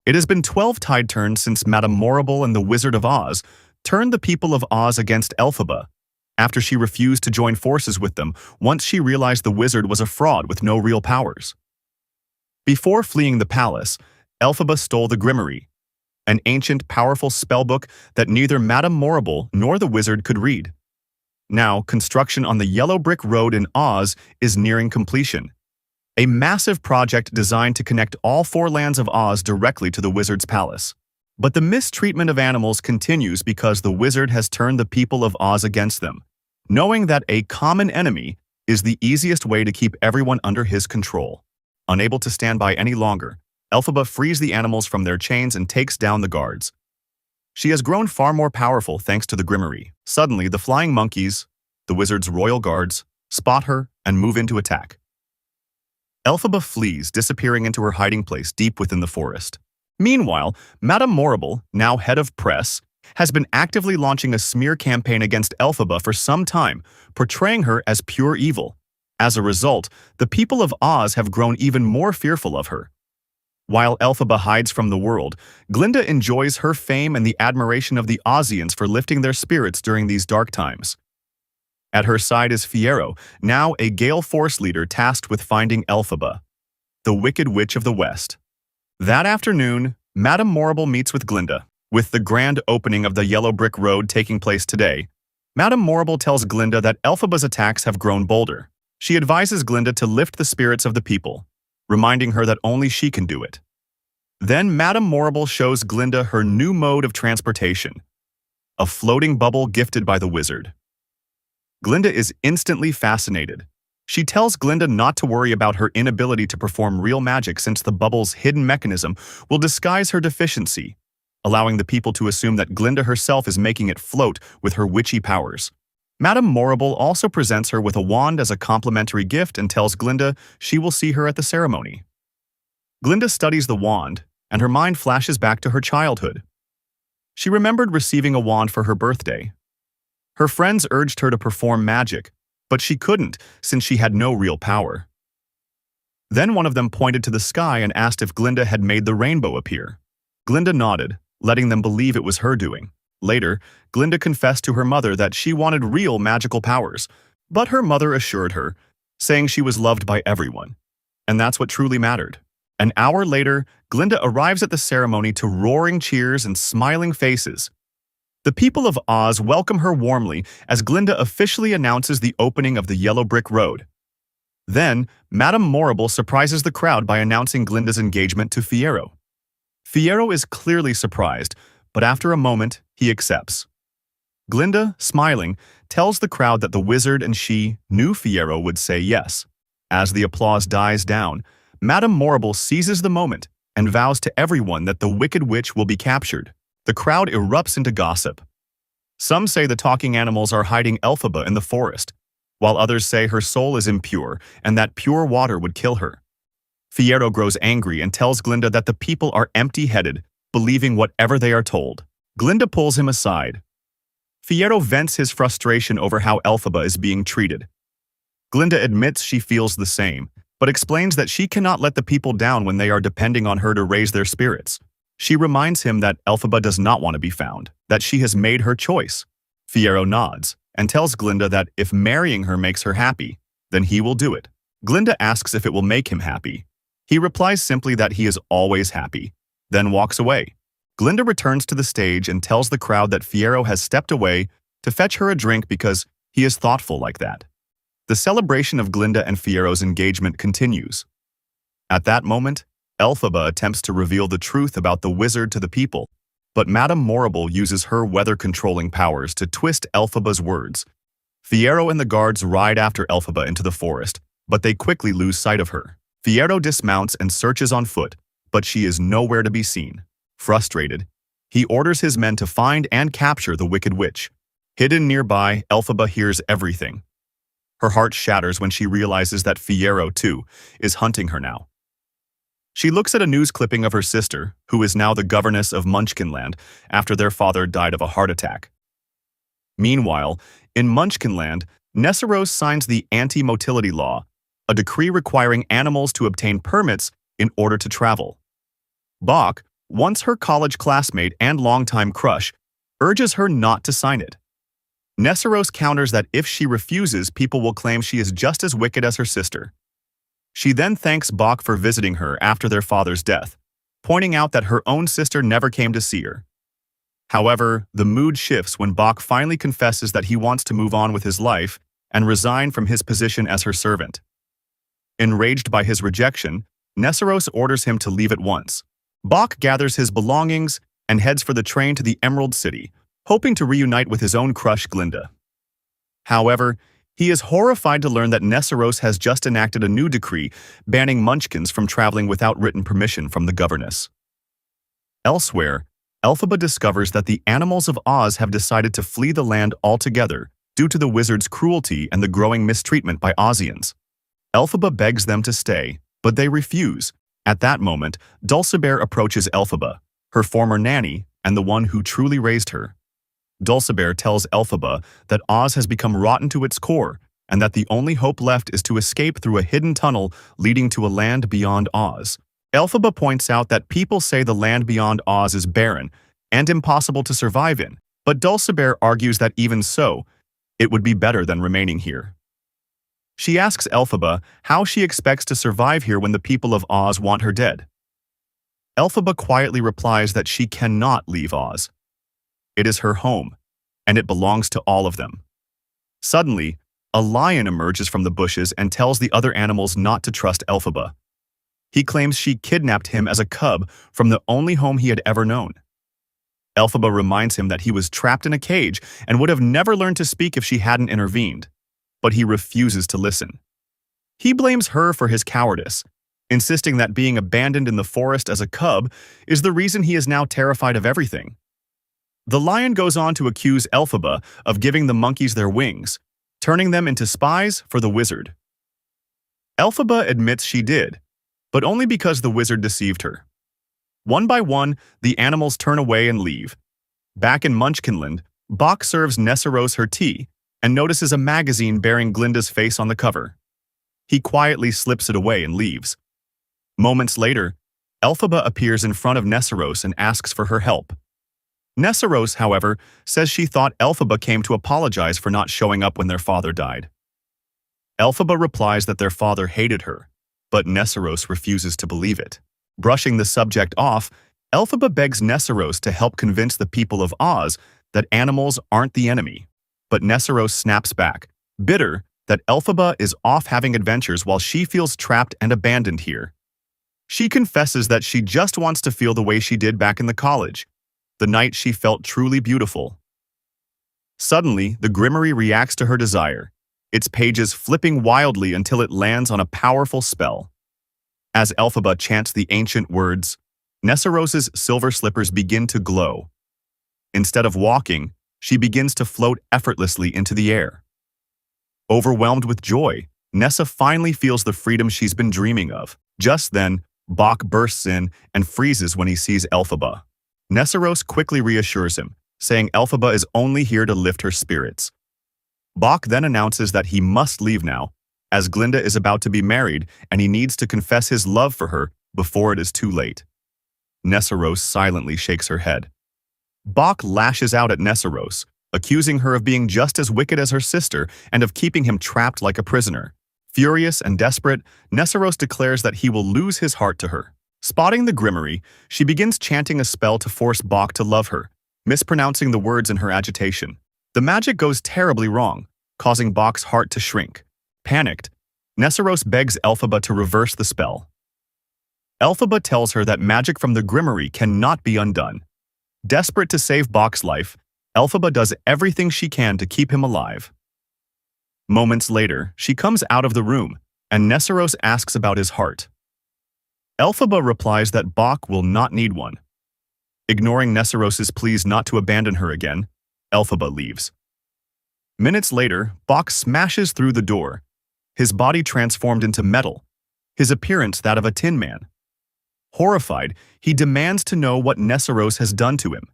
It has been 12 tide turns since Madame Morrible and the Wizard of Oz turned the people of Oz against Elphaba, after she refused to join forces with them once she realized the wizard was a fraud with no real powers. Before fleeing the palace, Elphaba stole the Grimoire, an ancient, powerful spellbook that neither Madame Morrible nor the wizard could read. Now, construction on the Yellow Brick Road in Oz is nearing completion, a massive project designed to connect all four lands of Oz directly to the wizard's palace. But the mistreatment of animals continues because the wizard has turned the people of Oz against them, knowing that a common enemy is the easiest way to keep everyone under his control. Unable to stand by any longer, Elphaba frees the animals from their chains and takes down the guards. She has grown far more powerful thanks to the Grimoire. Suddenly, the flying monkeys, the wizard's royal guards, spot her and move in to attack. Elphaba flees, disappearing into her hiding place deep within the forest. Meanwhile, Madame Morrible, now head of press, has been actively launching a smear campaign against Elphaba for some time, portraying her as pure evil. As a result, the people of Oz have grown even more fearful of her. While Elphaba hides from the world, Glinda enjoys her fame and the admiration of the Ozians for lifting their spirits during these dark times. At her side is Fiyero, now a Gale Force leader tasked with finding Elphaba, the Wicked Witch of the West. That afternoon, Madame Morrible meets with Glinda. With the grand opening of the Yellow Brick Road taking place today, Madame Morrible tells Glinda that Elphaba's attacks have grown bolder. She advises Glinda to lift the spirits of the people, reminding her that only she can do it. Then Madame Morrible shows Glinda her new mode of transportation, a floating bubble gifted by the wizard. Glinda is instantly fascinated. She tells Glinda not to worry about her inability to perform real magic since the bubble's hidden mechanism will disguise her deficiency, allowing the people to assume that Glinda herself is making it float with her witchy powers. Madame Morrible also presents her with a wand as a complimentary gift and tells Glinda she will see her at the ceremony. Glinda studies the wand, and her mind flashes back to her childhood. She remembered receiving a wand for her birthday. Her friends urged her to perform magic, but she couldn't since she had no real power. Then one of them pointed to the sky and asked if Glinda had made the rainbow appear. Glinda nodded, letting them believe it was her doing. Later, Glinda confessed to her mother that she wanted real magical powers, but her mother assured her, saying she was loved by everyone. And that's what truly mattered. An hour later, Glinda arrives at the ceremony to roaring cheers and smiling faces. The people of Oz welcome her warmly as Glinda officially announces the opening of the Yellow Brick Road. Then, Madame Morrible surprises the crowd by announcing Glinda's engagement to Fiyero. Fiyero is clearly surprised, but after a moment, he accepts. Glinda, smiling, tells the crowd that the wizard and she knew Fiyero would say yes. As the applause dies down, Madame Morrible seizes the moment and vows to everyone that the Wicked Witch will be captured. The crowd erupts into gossip. Some say the talking animals are hiding Elphaba in the forest, while others say her soul is impure and that pure water would kill her. Fiyero grows angry and tells Glinda that the people are empty-headed, believing whatever they are told. Glinda pulls him aside. Fiyero vents his frustration over how Elphaba is being treated. Glinda admits she feels the same, but explains that she cannot let the people down when they are depending on her to raise their spirits. She reminds him that Elphaba does not want to be found, that she has made her choice. Fiyero nods and tells Glinda that if marrying her makes her happy, then he will do it. Glinda asks if it will make him happy. He replies simply that he is always happy, then walks away. Glinda returns to the stage and tells the crowd that Fiyero has stepped away to fetch her a drink because he is thoughtful like that. The celebration of Glinda and Fiyero's engagement continues. At that moment, Elphaba attempts to reveal the truth about the wizard to the people, but Madame Morrible uses her weather-controlling powers to twist Elphaba's words. Fiyero and the guards ride after Elphaba into the forest, but they quickly lose sight of her. Fiyero dismounts and searches on foot, but she is nowhere to be seen. Frustrated, he orders his men to find and capture the Wicked Witch. Hidden nearby, Elphaba hears everything. Her heart shatters when she realizes that Fiyero, too, is hunting her now. She looks at a news clipping of her sister, who is now the governess of Munchkinland after their father died of a heart attack. Meanwhile, in Munchkinland, Nessarose signs the anti-motility law, a decree requiring animals to obtain permits in order to travel. Bok, once her college classmate and longtime crush, urges her not to sign it. Nessarose counters that if she refuses, people will claim she is just as wicked as her sister. She then thanks Bach for visiting her after their father's death, pointing out that her own sister never came to see her. However, the mood shifts when Bach finally confesses that he wants to move on with his life and resign from his position as her servant. Enraged by his rejection, Nessarose orders him to leave at once. Bach gathers his belongings and heads for the train to the Emerald City, hoping to reunite with his own crush Glinda. However, he is horrified to learn that Nessarose has just enacted a new decree banning Munchkins from traveling without written permission from the governess. Elsewhere, Elphaba discovers that the animals of Oz have decided to flee the land altogether due to the wizard's cruelty and the growing mistreatment by Ozians. Elphaba begs them to stay, but they refuse. At that moment, Dulcibert approaches Elphaba, her former nanny and the one who truly raised her. Dulcibert tells Elphaba that Oz has become rotten to its core and that the only hope left is to escape through a hidden tunnel leading to a land beyond Oz. Elphaba points out that people say the land beyond Oz is barren and impossible to survive in, but Dulcibert argues that even so, it would be better than remaining here. She asks Elphaba how she expects to survive here when the people of Oz want her dead. Elphaba quietly replies that she cannot leave Oz. It is her home, and it belongs to all of them. Suddenly, a lion emerges from the bushes and tells the other animals not to trust Elphaba. He claims she kidnapped him as a cub from the only home he had ever known. Elphaba reminds him that he was trapped in a cage and would have never learned to speak if she hadn't intervened, but he refuses to listen. He blames her for his cowardice, insisting that being abandoned in the forest as a cub is the reason he is now terrified of everything. The lion goes on to accuse Elphaba of giving the monkeys their wings, turning them into spies for the wizard. Elphaba admits she did, but only because the wizard deceived her. One by one, the animals turn away and leave. Back in Munchkinland, Bach serves Nessarose her tea and notices a magazine bearing Glinda's face on the cover. He quietly slips it away and leaves. Moments later, Elphaba appears in front of Nessarose and asks for her help. Nessarose, however, says she thought Elphaba came to apologize for not showing up when their father died. Elphaba replies that their father hated her, but Nessarose refuses to believe it. Brushing the subject off, Elphaba begs Nessarose to help convince the people of Oz that animals aren't the enemy. But Nessarose snaps back, bitter that Elphaba is off having adventures while she feels trapped and abandoned here. She confesses that she just wants to feel the way she did back in the college, the night she felt truly beautiful. Suddenly, the Grimoire reacts to her desire, its pages flipping wildly until it lands on a powerful spell. As Elphaba chants the ancient words, Nessarose's silver slippers begin to glow. Instead of walking, she begins to float effortlessly into the air. Overwhelmed with joy, Nessa finally feels the freedom she's been dreaming of. Just then, Bach bursts in and freezes when he sees Elphaba. Nessarose quickly reassures him, saying Elphaba is only here to lift her spirits. Bach then announces that he must leave now, as Glinda is about to be married and he needs to confess his love for her before it is too late. Nessarose silently shakes her head. Bach lashes out at Nessarose, accusing her of being just as wicked as her sister and of keeping him trapped like a prisoner. Furious and desperate, Nessarose declares that he will lose his heart to her. Spotting the Grimoire, she begins chanting a spell to force Bach to love her, mispronouncing the words in her agitation. The magic goes terribly wrong, causing Bach's heart to shrink. Panicked, Nessarose begs Elphaba to reverse the spell. Elphaba tells her that magic from the Grimoire cannot be undone. Desperate to save Bach's life, Elphaba does everything she can to keep him alive. Moments later, she comes out of the room, and Nessarose asks about his heart. Elphaba replies that Bach will not need one. Ignoring Nessarose's pleas not to abandon her again, Elphaba leaves. Minutes later, Bach smashes through the door, his body transformed into metal, his appearance that of a tin man. Horrified, he demands to know what Nessarose has done to him.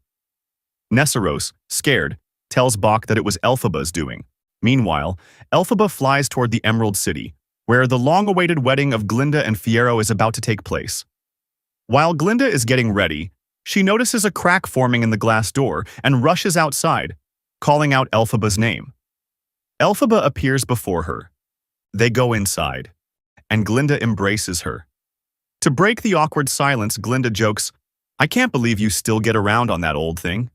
Nessarose, scared, tells Bach that it was Elphaba's doing. Meanwhile, Elphaba flies toward the Emerald City, where the long-awaited wedding of Glinda and Fiero is about to take place. While Glinda is getting ready, She notices a crack forming in the glass door and rushes outside, calling out Elphaba's name. Elphaba appears before her. They go inside, and Glinda embraces her. To break the awkward silence, Glinda jokes, "I can't believe you still get around on that old thing."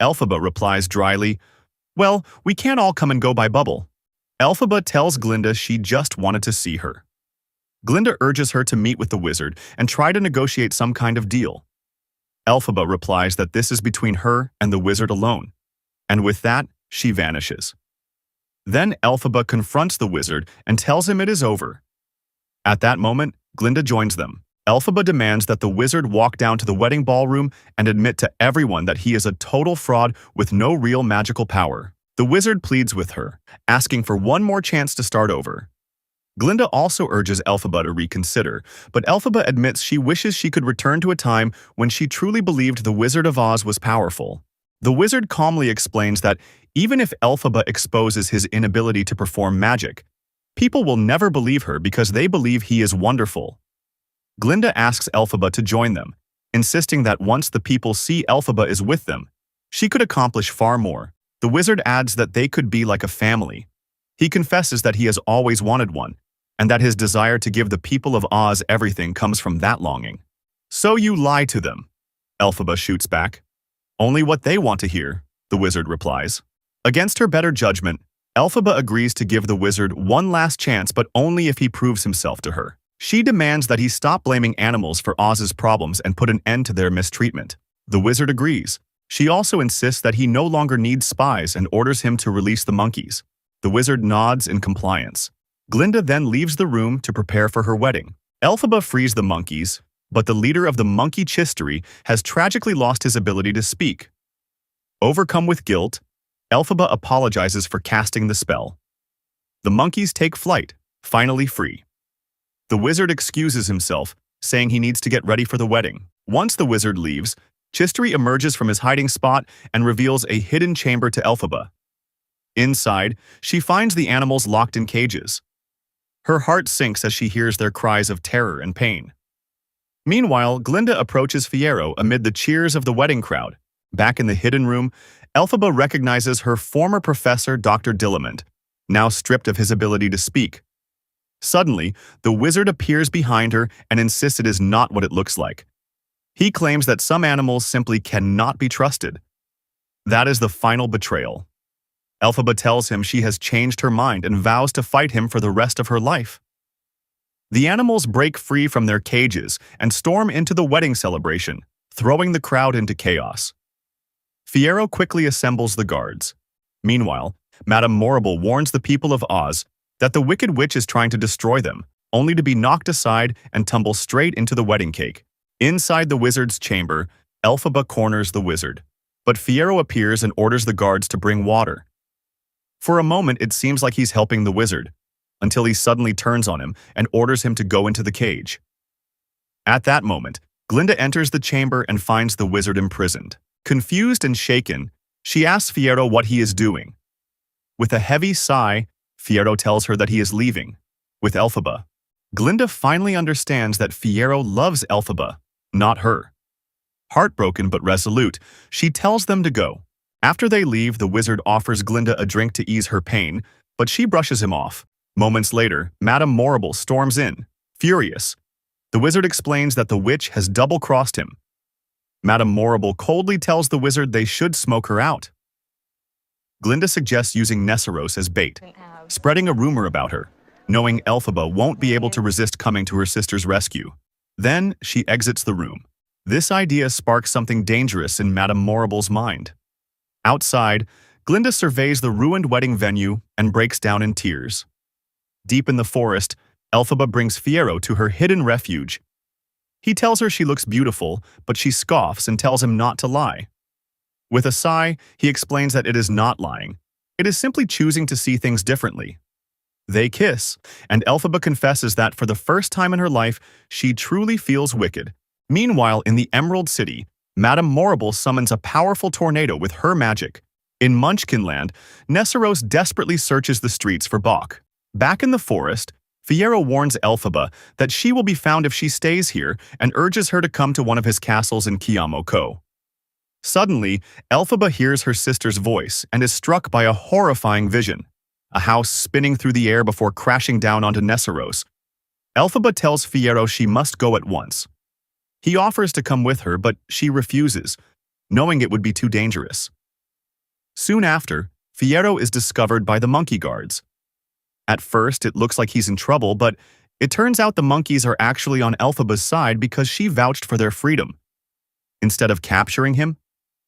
Elphaba replies dryly, "Well, we can't all come and go by bubble." Elphaba tells Glinda she just wanted to see her. Glinda urges her to meet with the wizard and try to negotiate some kind of deal. Elphaba replies that this is between her and the wizard alone, and with that, she vanishes. Then Elphaba confronts the wizard and tells him it is over. At that moment, Glinda joins them. Elphaba demands that the wizard walk down to the wedding ballroom and admit to everyone that he is a total fraud with no real magical power. The wizard pleads with her, asking for one more chance to start over. Glinda also urges Elphaba to reconsider, but Elphaba admits she wishes she could return to a time when she truly believed the Wizard of Oz was powerful. The wizard calmly explains that even if Elphaba exposes his inability to perform magic, people will never believe her because they believe he is wonderful. Glinda asks Elphaba to join them, insisting that once the people see Elphaba is with them, she could accomplish far more. The wizard adds that they could be like a family. He confesses that he has always wanted one, and that his desire to give the people of Oz everything comes from that longing. "So you lie to them," Elphaba shoots back. "Only what they want to hear," the wizard replies. Against her better judgment, Elphaba agrees to give the wizard one last chance, but only if he proves himself to her. She demands that he stop blaming animals for Oz's problems and put an end to their mistreatment. The wizard agrees. She also insists that he no longer needs spies and orders him to release the monkeys. The wizard nods in compliance. Glinda then leaves the room to prepare for her wedding. Elphaba frees the monkeys, but the leader of the monkey chistery has tragically lost his ability to speak. Overcome with guilt, Elphaba apologizes for casting the spell. The monkeys take flight, finally free. The wizard excuses himself, saying he needs to get ready for the wedding. Once the wizard leaves, Chistery emerges from his hiding spot and reveals a hidden chamber to Elphaba. Inside, she finds the animals locked in cages. Her heart sinks as she hears their cries of terror and pain. Meanwhile, Glinda approaches Fiyero amid the cheers of the wedding crowd. Back in the hidden room, Elphaba recognizes her former professor, Dr. Dillamond, now stripped of his ability to speak. Suddenly, the wizard appears behind her and insists it is not what it looks like. He claims that some animals simply cannot be trusted. That is the final betrayal. Elphaba tells him she has changed her mind and vows to fight him for the rest of her life. The animals break free from their cages and storm into the wedding celebration, throwing the crowd into chaos. Fiyero quickly assembles the guards. Meanwhile, Madame Morrible warns the people of Oz that the Wicked Witch is trying to destroy them, only to be knocked aside and tumble straight into the wedding cake. Inside the wizard's chamber, Elphaba corners the wizard, but Fiyero appears and orders the guards to bring water. For a moment, it seems like he's helping the wizard, until he suddenly turns on him and orders him to go into the cage. At that moment, Glinda enters the chamber and finds the wizard imprisoned. Confused and shaken, she asks Fiyero what he is doing. With a heavy sigh, Fiyero tells her that he is leaving, with Elphaba. Glinda finally understands that Fiyero loves Elphaba, not her. Heartbroken but resolute, she tells them to go. After they leave, the wizard offers Glinda a drink to ease her pain, but she brushes him off. Moments later, Madame Morrible storms in, furious. The wizard explains that the witch has double-crossed him. Madame Morrible coldly tells the wizard they should smoke her out. Glinda suggests using Nessaros as bait, spreading a rumor about her, knowing Elphaba won't be able to resist coming to her sister's rescue. Then, she exits the room. This idea sparks something dangerous in Madame Morrible's mind. Outside, Glinda surveys the ruined wedding venue and breaks down in tears. Deep in the forest, Elphaba brings Fiyero to her hidden refuge. He tells her she looks beautiful, but she scoffs and tells him not to lie. With a sigh, he explains that it is not lying. It is simply choosing to see things differently. They kiss, and Elphaba confesses that for the first time in her life, she truly feels wicked. Meanwhile, in the Emerald City, Madame Morrible summons a powerful tornado with her magic. In Munchkinland, Nessaros desperately searches the streets for Bok. Back in the forest, Fiyero warns Elphaba that she will be found if she stays here and urges her to come to one of his castles in Kiyamoko. Suddenly, Elphaba hears her sister's voice and is struck by a horrifying vision, a house spinning through the air before crashing down onto Nessaros. Elphaba tells Fiyero she must go at once. He offers to come with her, but she refuses, knowing it would be too dangerous. Soon after, Fiyero is discovered by the monkey guards. At first, it looks like he's in trouble, but it turns out the monkeys are actually on Elphaba's side because she vouched for their freedom. Instead of capturing him,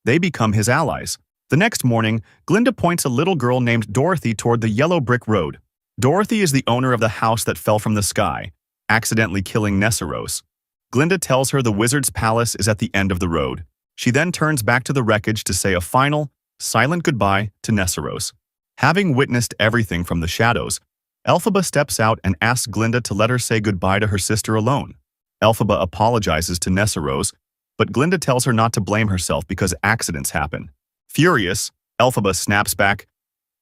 they become his allies. The next morning, Glinda points a little girl named Dorothy toward the yellow brick road. Dorothy is the owner of the house that fell from the sky, accidentally killing Nessaros. Glinda tells her the wizard's palace is at the end of the road. She then turns back to the wreckage to say a final, silent goodbye to Nessaros. Having witnessed everything from the shadows, Elphaba steps out and asks Glinda to let her say goodbye to her sister alone. Elphaba apologizes to Nessaros, but Glinda tells her not to blame herself because accidents happen. Furious, Elphaba snaps back,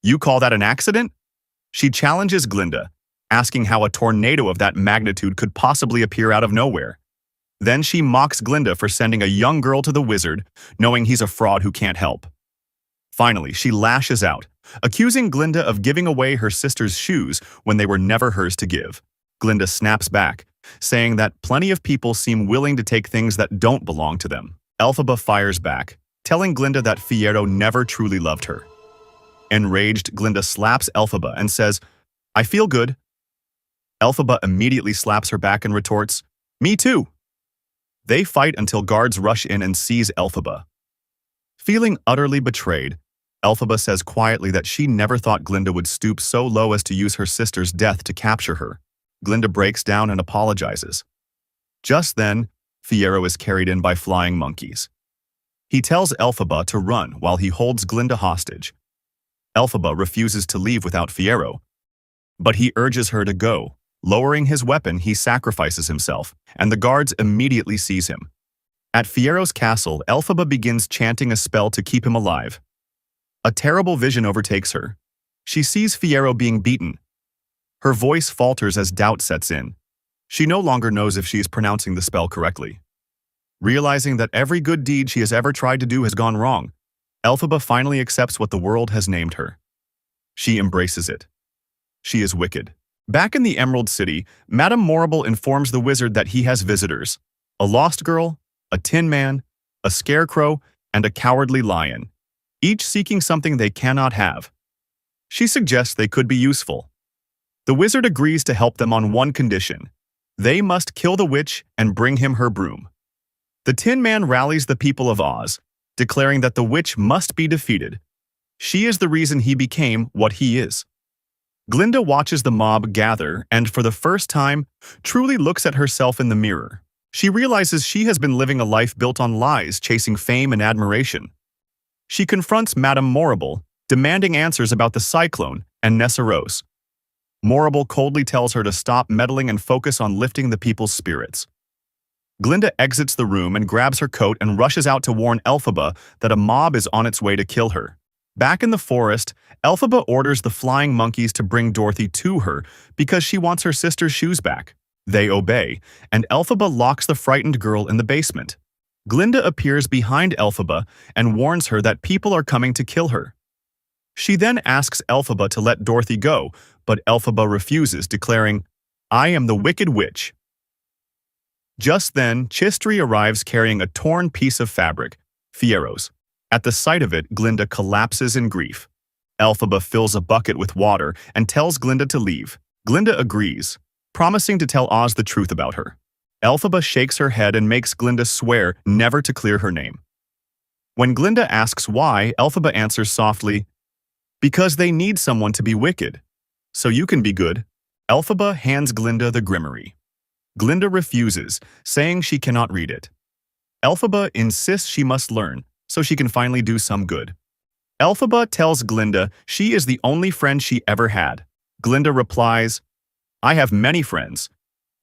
"You call that an accident?" She challenges Glinda, asking how a tornado of that magnitude could possibly appear out of nowhere. Then she mocks Glinda for sending a young girl to the wizard, knowing he's a fraud who can't help. Finally, she lashes out, accusing Glinda of giving away her sister's shoes when they were never hers to give. Glinda snaps back, saying that plenty of people seem willing to take things that don't belong to them. Elphaba fires back, telling Glinda that Fiyero never truly loved her. Enraged, Glinda slaps Elphaba and says, "I feel good." Elphaba immediately slaps her back and retorts, "Me too." They fight until guards rush in and seize Elphaba. Feeling utterly betrayed, Elphaba says quietly that she never thought Glinda would stoop so low as to use her sister's death to capture her. Glinda breaks down and apologizes. Just then, Fiyero is carried in by flying monkeys. He tells Elphaba to run while he holds Glinda hostage. Elphaba refuses to leave without Fiyero, but he urges her to go. Lowering his weapon, he sacrifices himself, and the guards immediately seize him. At Fiero's castle, Elphaba begins chanting a spell to keep him alive. A terrible vision overtakes her. She sees Fiyero being beaten. Her voice falters as doubt sets in. She no longer knows if she is pronouncing the spell correctly. Realizing that every good deed she has ever tried to do has gone wrong, Elphaba finally accepts what the world has named her. She embraces it. She is wicked. Back in the Emerald City, Madame Morrible informs the wizard that he has visitors: a lost girl, a tin man, a scarecrow, and a cowardly lion, each seeking something they cannot have. She suggests they could be useful. The wizard agrees to help them on one condition: they must kill the witch and bring him her broom. The Tin Man rallies the people of Oz, declaring that the witch must be defeated. She is the reason he became what he is. Glinda watches the mob gather and, for the first time, truly looks at herself in the mirror. She realizes she has been living a life built on lies, chasing fame and admiration. She confronts Madame Morrible, demanding answers about the cyclone and Nessaros. Morrible coldly tells her to stop meddling and focus on lifting the people's spirits. Glinda exits the room and grabs her coat and rushes out to warn Elphaba that a mob is on its way to kill her. Back in the forest, Elphaba orders the flying monkeys to bring Dorothy to her because she wants her sister's shoes back. They obey, and Elphaba locks the frightened girl in the basement. Glinda appears behind Elphaba and warns her that people are coming to kill her. She then asks Elphaba to let Dorothy go, but Elphaba refuses, declaring, "I am the Wicked Witch." Just then, Chistry arrives carrying a torn piece of fabric, Fiero's. At the sight of it, Glinda collapses in grief. Elphaba fills a bucket with water and tells Glinda to leave. Glinda agrees, promising to tell Oz the truth about her. Elphaba shakes her head and makes Glinda swear never to clear her name. When Glinda asks why, Elphaba answers softly, "Because they need someone to be wicked. So you can be good." Elphaba hands Glinda the grimoire. Glinda refuses, saying she cannot read it. Elphaba insists she must learn, so she can finally do some good. Elphaba tells Glinda she is the only friend she ever had. Glinda replies, "I have many friends,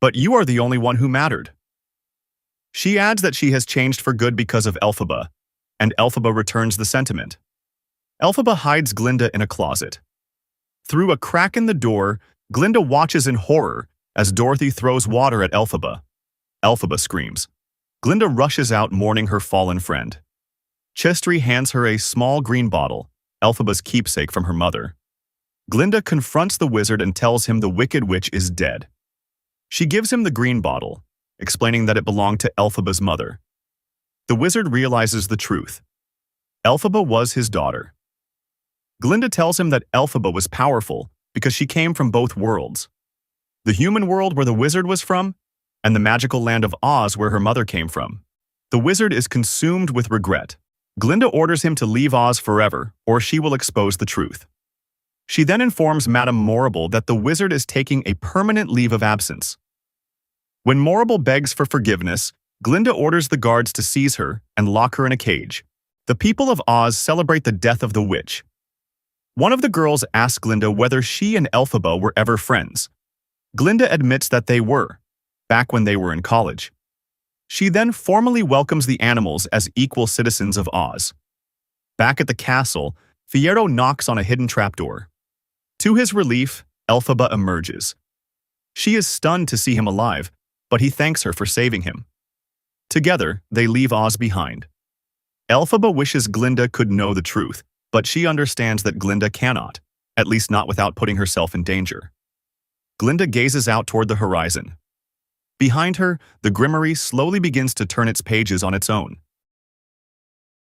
but you are the only one who mattered." She adds that she has changed for good because of Elphaba, and Elphaba returns the sentiment. Elphaba hides Glinda in a closet. Through a crack in the door, Glinda watches in horror as Dorothy throws water at Elphaba. Elphaba screams. Glinda rushes out mourning her fallen friend. Chestry hands her a small green bottle, Elphaba's keepsake from her mother. Glinda confronts the wizard and tells him the Wicked Witch is dead. She gives him the green bottle, explaining that it belonged to Elphaba's mother. The wizard realizes the truth. Elphaba was his daughter. Glinda tells him that Elphaba was powerful because she came from both worlds. The human world where the wizard was from, and the magical land of Oz where her mother came from. The wizard is consumed with regret. Glinda orders him to leave Oz forever, or she will expose the truth. She then informs Madame Morrible that the wizard is taking a permanent leave of absence. When Morrible begs for forgiveness, Glinda orders the guards to seize her and lock her in a cage. The people of Oz celebrate the death of the witch. One of the girls asks Glinda whether she and Elphaba were ever friends. Glinda admits that they were, back when they were in college. She then formally welcomes the animals as equal citizens of Oz. Back at the castle, Fiyero knocks on a hidden trapdoor. To his relief, Elphaba emerges. She is stunned to see him alive, but he thanks her for saving him. Together, they leave Oz behind. Elphaba wishes Glinda could know the truth, but she understands that Glinda cannot, at least not without putting herself in danger. Glinda gazes out toward the horizon. Behind her, the Grimoire slowly begins to turn its pages on its own.